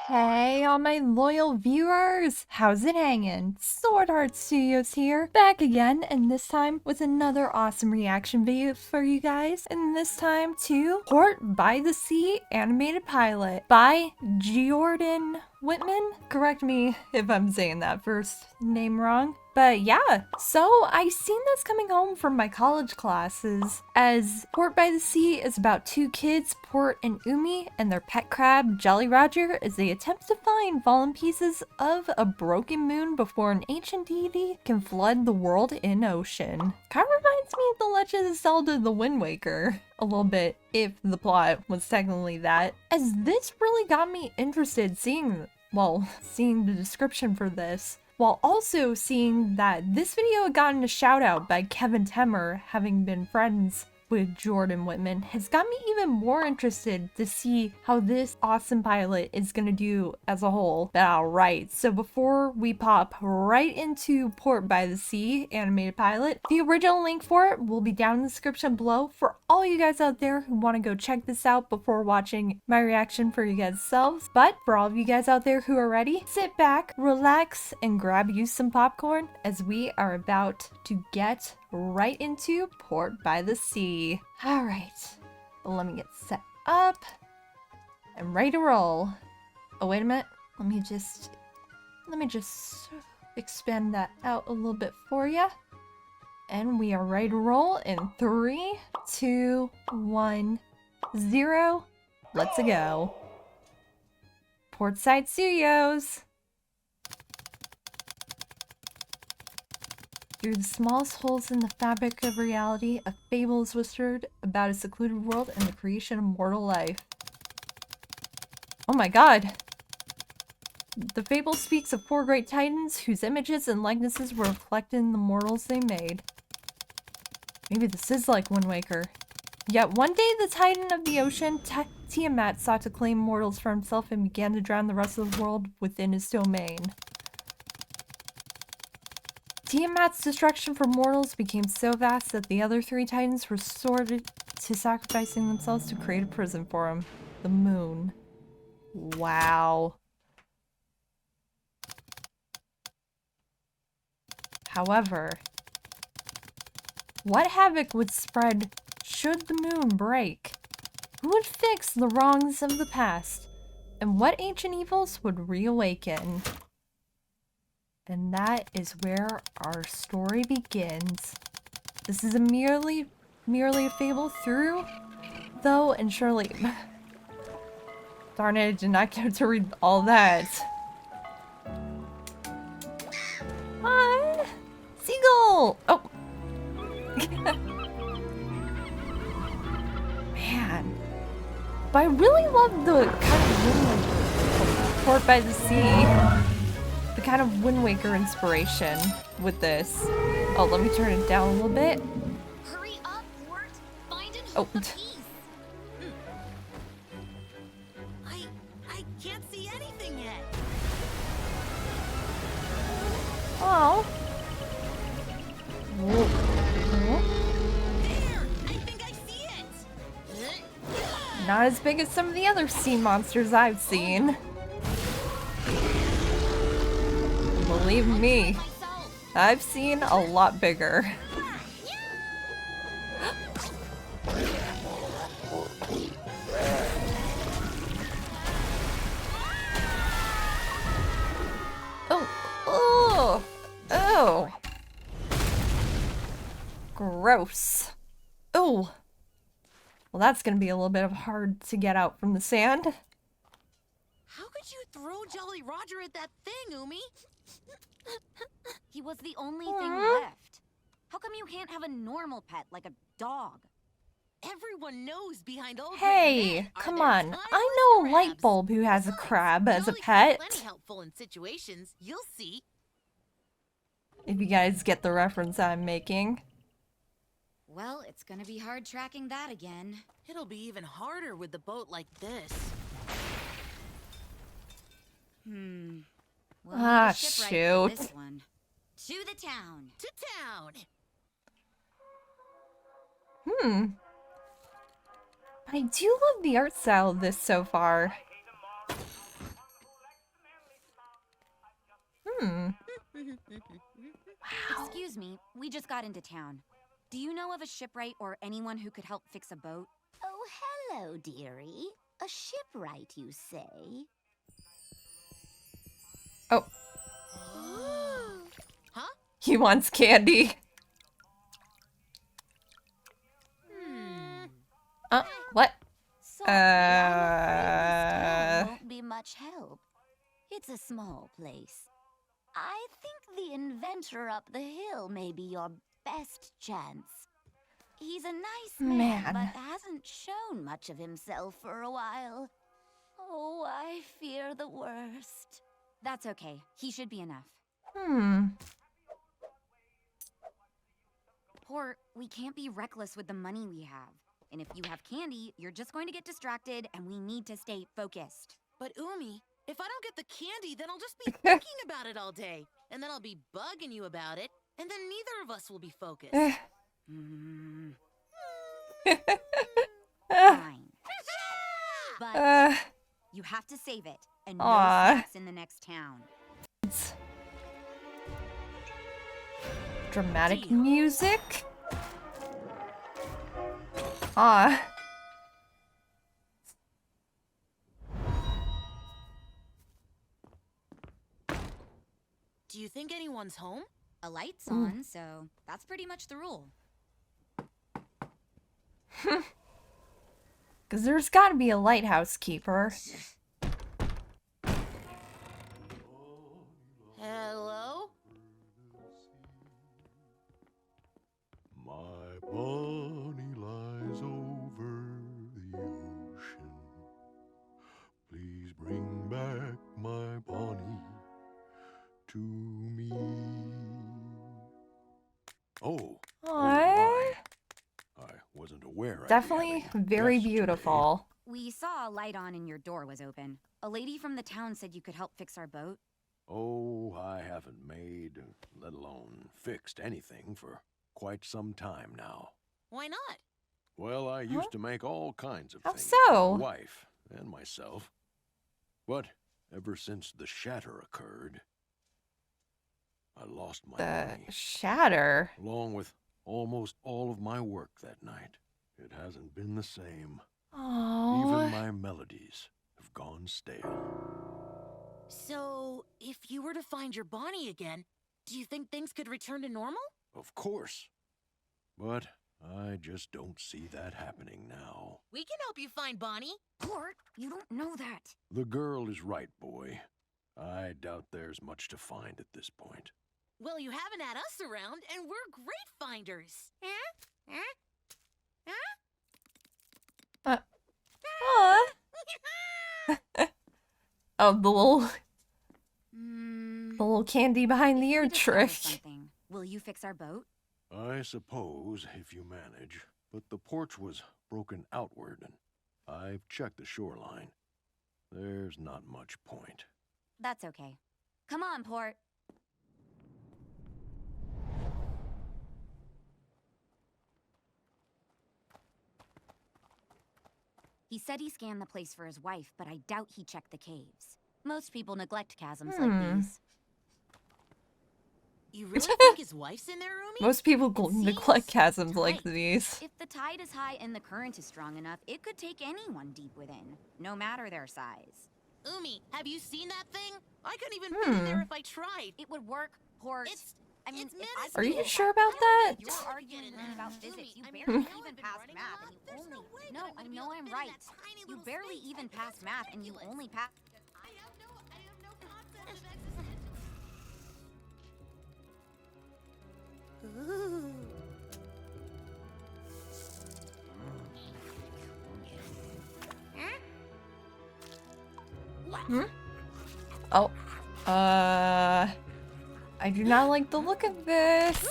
Hey, all my loyal viewers! How's it hanging? SwordHeartStudios here, back again, and this time with another awesome reaction video for you guys. And this time to Port by the Sea animated pilot by Georden Whitman. Correct me if I'm saying that first name wrong. But yeah, so I seen this coming home from my college classes, as Port by the Sea is about two kids, Port and Umi, and their pet crab, Jolly Roger, as they attempt to find fallen pieces of a broken moon before an ancient deity can flood the world in ocean. Kind of reminds me of The Legend of Zelda the Wind Waker a little bit, if the plot was technically that, as this really got me interested seeing the description for this, while also seeing that this video had gotten a shout out by Kevin Temmer, having been friends with Georden Whitman, has got me even more interested to see how this awesome pilot is gonna do as a whole. But alright, so before we pop right into Port by the Sea animated pilot, the original link for it will be down in the description below for all you guys out there who want to go check this out before watching my reaction for you guys selves. But for all of you guys out there who are ready, sit back, relax, and grab you some popcorn as we are about to get right into Port by the Sea. Alright, let me get set up and ready to roll. Oh, wait a minute. Let me just expand that out a little bit for you. And we are ready to roll in 3, 2, 1, 0. Let's go. Portside Studios. Through the smallest holes in the fabric of reality, a fable is whispered about a secluded world and the creation of mortal life. Oh my god! The fable speaks of 4 great titans whose images and likenesses were reflected in the mortals they made. Maybe this is like Wind Waker. Yet one day the titan of the ocean, Tiamat, sought to claim mortals for himself and began to drown the rest of the world within his domain. Tiamat's destruction for mortals became so vast that the other 3 titans resorted to sacrificing themselves to create a prison for him. The moon. Wow. However, what havoc would spread should the moon break? Who would fix the wrongs of the past? And what ancient evils would reawaken? And that is where our story begins. This is merely a fable through, though, and surely... Darn it, I did not get to read all that. Ah, seagull! Oh! Man. But I really love the kind of Port by the Sea. The kind of Wind Waker inspiration with this. Oh, let me turn it down a little bit. Hurry up, Port. Find and hold the piece. I can't see anything yet. Oh. There! I think I see it. Not as big as some of the other sea monsters I've seen. Believe me, I've seen a lot bigger. Oh. Gross. Oh. Well, that's gonna be a little bit of hard to get out from the sand. How could you throw Jolly Roger at that thing, Umi? He was the only thing left. How come you can't have a normal pet like a dog? Everyone knows behind all Hey, come on. I know a light bulb who has a crab as a pet. Plenty helpful in situations. You'll see. If you guys get the reference I'm making. Well, it's gonna be hard tracking that again. It'll be even harder with the boat like this. We'll need a shipwright for shoot. this one. To the town. To town. I do love the art style of this so far. Excuse me, we just got into town. Do you know of a shipwright or anyone who could help fix a boat? Oh, hello, dearie. A shipwright, you say? Oh, Huh? he wants candy. What? Sorry, I'm afraid this town won't be much help. It's a small place. I think the inventor up the hill may be your best chance. He's a nice man, Man. but hasn't shown much of himself for a while. Oh, I fear the worst. That's okay. He should be enough. Port, we can't be reckless with the money we have. And if you have candy, you're just going to get distracted, and we need to stay focused. But Umi, if I don't get the candy, then I'll just be thinking about it all day. And then I'll be bugging you about it. And then neither of us will be focused. Fine. But you have to save it, and no Aw. snacks in the next town. Dramatic Deal. music. Do you think anyone's home? A light's on, so that's pretty much the rule. Because there's got to be a lighthouse keeper. Hello? My bunny lies over the ocean. Please bring back my bunny to me. Oh, Aww. I wasn't aware. I'd be Definitely having very guests today. beautiful. We saw a light on and your door was open. A lady from the town said you could help fix our boat. Oh, I haven't made, let alone fixed anything for quite some time now. Why not? Well, I used to make all kinds of How things so? for my wife and myself. But ever since the shatter occurred, I lost my The money, shatter. along with almost all of my work that night. It hasn't been the same. Oh. Even my melodies have gone stale. So, if you were to find your Bonnie again, do you think things could return to normal? Of course. But I just don't see that happening now. We can help you find Bonnie. Port, you don't know that. The girl is right, boy. I doubt there's much to find at this point. Well, you haven't had us around, and we're great finders. Aw. Oh, the little candy behind the ear We discovered trick. something. Will you fix our boat? I suppose, if you manage. But the porch was broken outward, and I've checked the shoreline. There's not much point. That's okay. Come on, Port. He said he scanned the place for his wife, but I doubt he checked the caves. Most people neglect chasms like these. You really think his wife's in there, Umi? Most people It neglect seems chasms like tight. these. If the tide is high and the current is strong enough, it could take anyone deep within, no matter their size. Umi, have you seen that thing? I couldn't even fit in there if I tried. It would work, Port. It's- I mean, it's if I Are you could- sure about that? You're arguing with me about physics. You I mean, barely I know even I've been passed running a math, lot. and you There's only. no way that No, I'm I gonna be know able to I'm fit in right. that tiny You little barely space. even That's passed math, and you ridiculous. only passed. I have no concept of existence. Ooh. Oh. I do not like the look of this.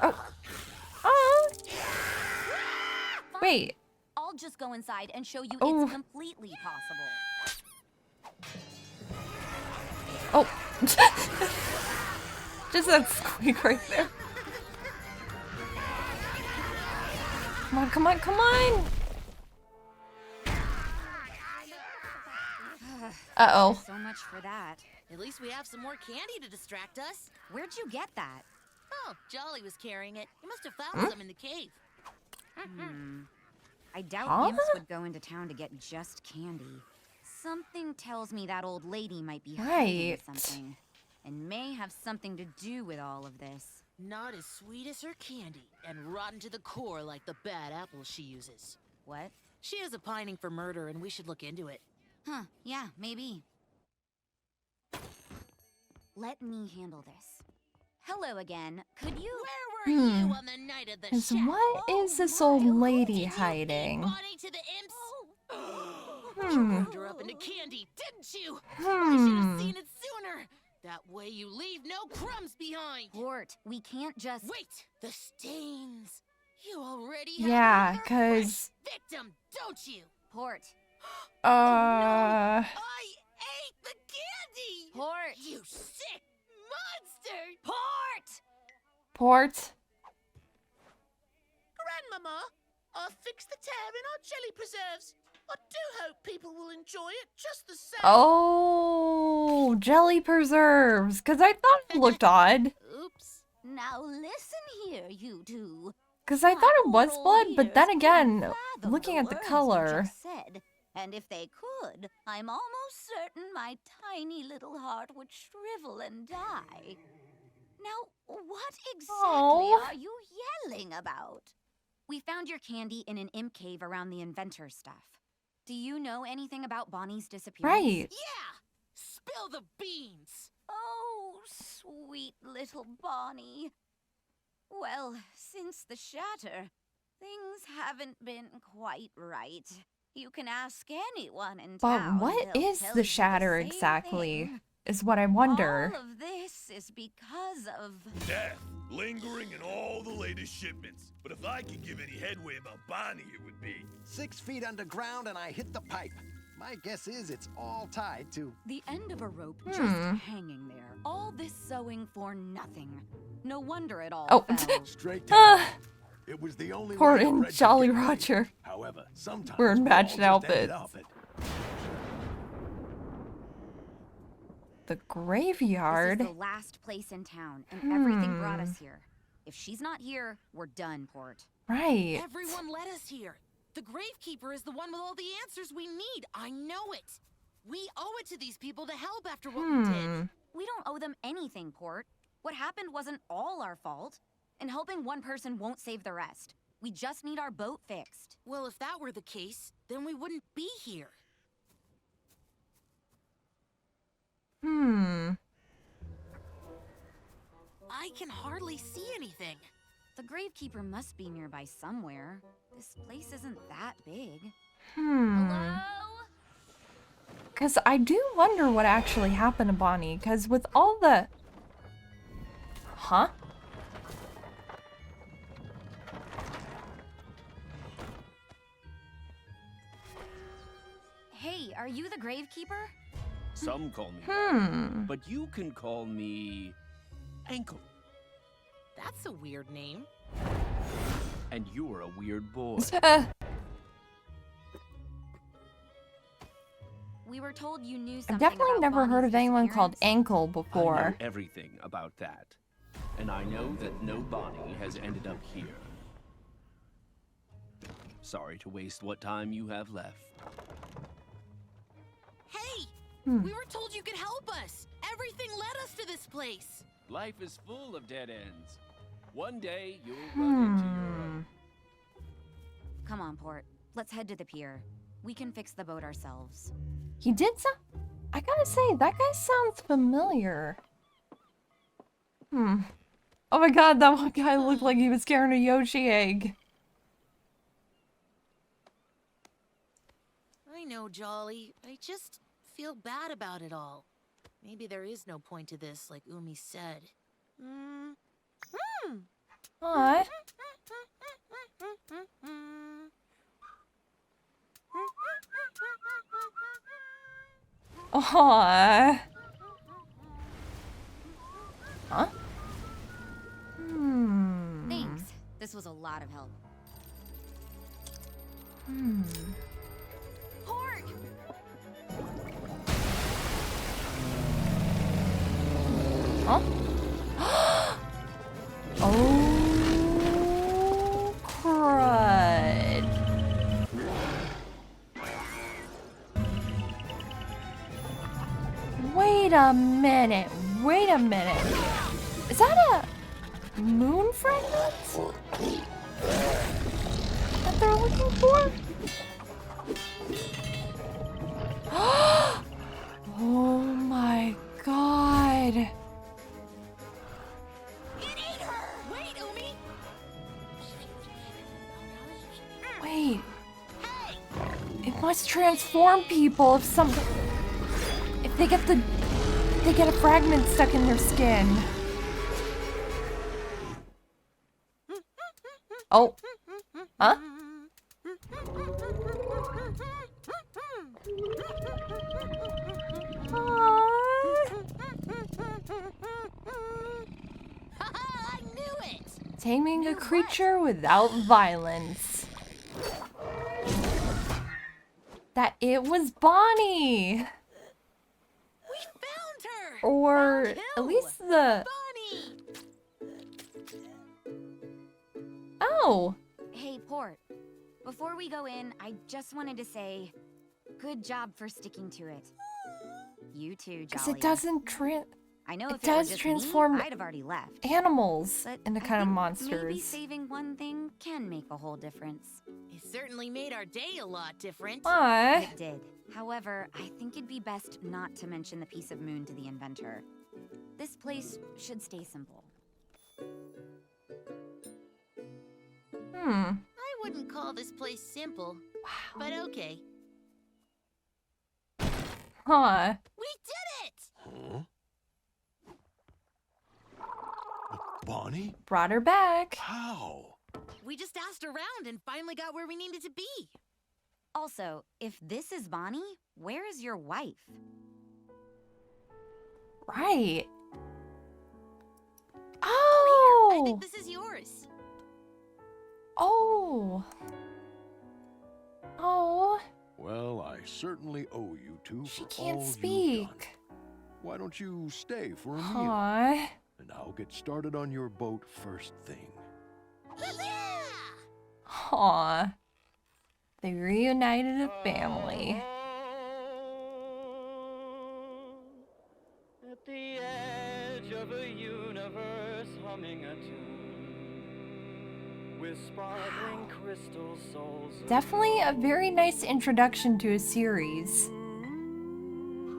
Oh. Oh. Wait. I'll just go inside and show you Oh. it's completely possible. Oh. Just that squeak right there. Come on, come on, come on. Uh-oh. So much for that. At least we have some more candy to distract us. Where'd you get that? Oh, Jolly was carrying it. He must have found some in the cave. I doubt Huh? imps would go into town to get just candy. Something tells me that old lady might be hiding Right. something, and may have something to do with all of this. Not as sweet as her candy, and rotten to the core like the bad apples she uses. What? She has a pining for murder, and we should look into it. Huh, yeah, maybe. Let me handle this. Hello again. Could you... Where were you on the night of the Cause shack? what is this old lady Did you hiding? feed Bonnie to the imps? You Hmm. warmed her up into candy, didn't you? I should have seen it sooner. That way you leave no crumbs behind. Port, we can't just... Wait, the stains. You already Yeah, have another 'cause- fresh victim, don't you? Port. I ate the candy. Port. You sick monster. Port. Grandmama, I fixed the tear in our jelly preserves. I do hope people will enjoy it just the same. Oh, jelly preserves. Cause I thought it looked odd. Oops. Now listen here, you two. Cause I thought it was blood, but then again, looking at the color. Said, and if they could, I'm almost certain my tiny little heart would shrivel and die. Now, what exactly Oh. are you yelling about? We found your candy in an imp cave around the inventor stuff. Do you know anything about Bonnie's disappearance? Right. Yeah. Spill the beans. Oh, sweet little Bonnie. Well, since the shatter, things haven't been quite right. You can ask anyone in But town. what they'll is tell the you shatter same exactly? thing. Is what I wonder. All of this is because of... Death, lingering in all the latest shipments. But if I could give any headway about Bonnie, it would be 6 feet underground and I hit the pipe. My guess is it's all tied to... The end of a rope just Hmm. hanging there. All this sewing for nothing. No wonder it all Oh. fell. Straight Ah, down. It was the only Port way the and Reds could Jolly get away. Roger. However, sometimes We're in we all matching just ended outfits. up at- the This graveyard. is the last place in town, and everything brought us here. If she's not here, we're done, Port. Right. Everyone let us here. The Gravekeeper is the one with all the answers we need. I know it. We owe it to these people to help after what we did. We don't owe them anything, Port. What happened wasn't all our fault, and helping one person won't save the rest. We just need our boat fixed. Well, if that were the case, then we wouldn't be here. I can hardly see anything. The Gravekeeper must be nearby somewhere. This place isn't that big. Hello? Because I do wonder what actually happened to Bonnie. Because with all the... Huh? Hey, are you the Gravekeeper? Some call me that, but you can call me Ankle. That's a weird name. And you're a weird boy. We were told you knew I've something definitely about never heard Bonnie's of anyone called disappearance. Ankle I know before. everything about that. And I know that no Bonnie has ended up here. Sorry to waste what time you have left. Hey! We were told you could help us. Everything led us to this place. Life is full of dead ends. One day you'll run into your own. Come on, Port. Let's head to the pier. We can fix the boat ourselves. He did so. I gotta say, that guy sounds familiar. Oh my god, that one guy looked like he was carrying a Yoshi egg. I know, Jolly. I just feel bad about it all. Maybe there is no point to this, like Umi said. Aw. Aw. Huh? Thanks. This was a lot of help. Port! Huh? Oh, crud. Wait a minute. Wait a minute. Is that a moon fragment that they're looking for? Oh my god. Wait, Umi! Wait. It must transform people if something. If they get a fragment stuck in their skin. Oh. Huh? I knew it! Taming a creature without violence. That it was Bonnie! We found her! Or Found at who? least the... Bonnie! Oh! Hey, Port. Before we go in, I just wanted to say, good job for sticking to it. You too, Because Jolly. it doesn't I know it if it were does just transform me, I'd have already left. animals But into I kind of think monsters. Maybe saving one thing can make a whole difference. It certainly made our day a lot different. What? It did. However, I think it'd be best not to mention the piece of moon to the inventor. This place should stay simple. Hmm. I wouldn't call this place simple, Wow. but okay. Huh. We did it! Huh? Bonnie? Brought her back. How? We just asked around and finally got where we needed to be. Also, if this is Bonnie, where is your wife? Right. I Oh! think this is yours. Oh. Oh. Well, I certainly owe you two She for can't all you've done. speak. Why don't you stay for a meal? Huh. And I'll get started on your boat first thing. Aw. They reunited a family. At the edge of a universe humming a tune with sparkling crystal souls. Definitely a very nice introduction to a series.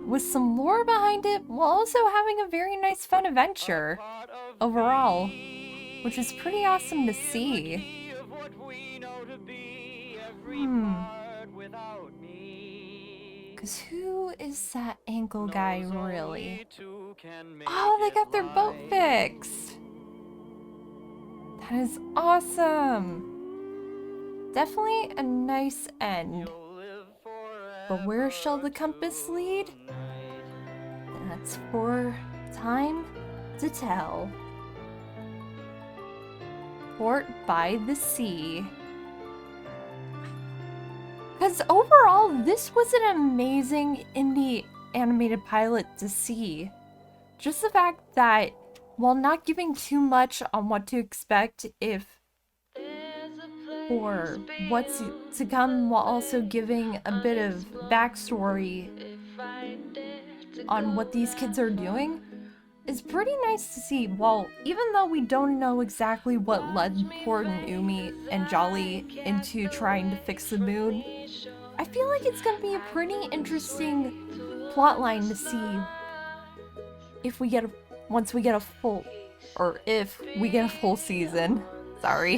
With some lore behind it, while also having a very nice fun adventure overall, which is pretty awesome to see. Cause who is that ankle guy really? Oh, they got their boat fixed! That is awesome! Definitely a nice end. But where shall the compass lead? That's for time to tell. Port by the sea. Because overall, this was an amazing indie animated pilot to see. Just the fact that, while not giving too much on what to expect or what's to come, while also giving a bit of backstory on what these kids are doing, is pretty nice to see. While even though we don't know exactly what led Port and Umi and Jolly into trying to fix the moon, I feel like it's gonna be a pretty interesting plotline to see if we get a full season. Sorry,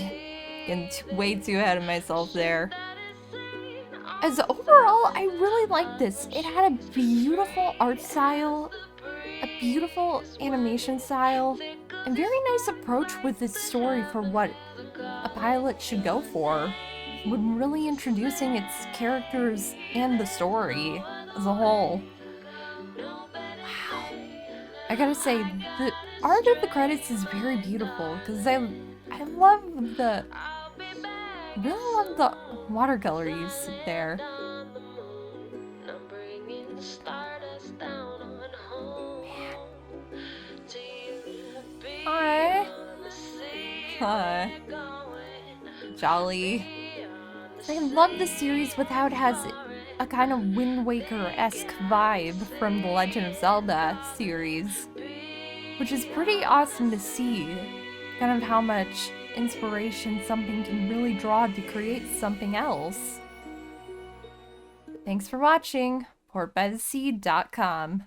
getting way too ahead of myself there. As overall, I really liked this. It had a beautiful art style, a beautiful animation style, and very nice approach with its story for what a pilot should go for, when really introducing its characters and the story as a whole. Wow. I gotta say, the art of the credits is very beautiful, because I really love the watercolors there. Man. Jolly. I love the series with how it has a kind of Wind Waker-esque vibe from the Legend of Zelda series, which is pretty awesome to see. Kind of how much inspiration something can really draw to create something else. Thanks for watching, portbythesea.com.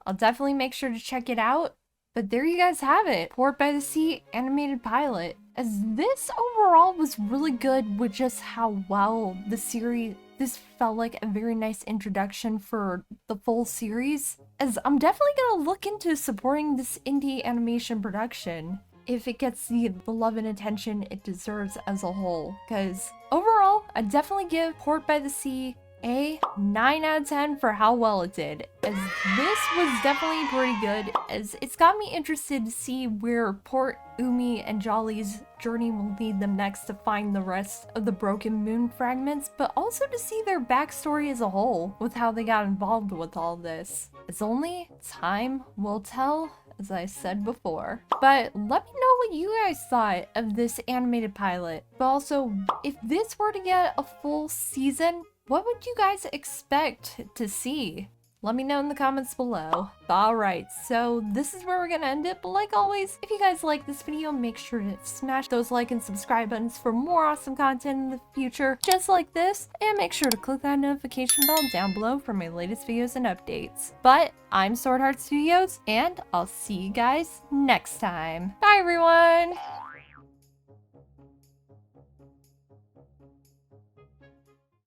I'll definitely make sure to check it out. But there you guys have it, Port by the Sea animated pilot. As this overall was really good with just how well the series, this felt like a very nice introduction for the full series. As I'm definitely gonna look into supporting this indie animation production if it gets the love and attention it deserves as a whole. Because overall, I'd definitely give Port by the Sea a 9 out of 10 for how well it did, as this was definitely pretty good, as it's got me interested to see where Port, Umi, and Jolly's journey will lead them next to find the rest of the broken moon fragments, but also to see their backstory as a whole with how they got involved with all this. As only time will tell, as I said before. But let me know what you guys thought of this animated pilot, but also if this were to get a full season, what would you guys expect to see? Let me know in the comments below. Alright, so this is where we're gonna end it, but like always, if you guys like this video, make sure to smash those like and subscribe buttons for more awesome content in the future, just like this, and make sure to click that notification bell down below for my latest videos and updates. But I'm SwordHeartStudios, and I'll see you guys next time. Bye everyone!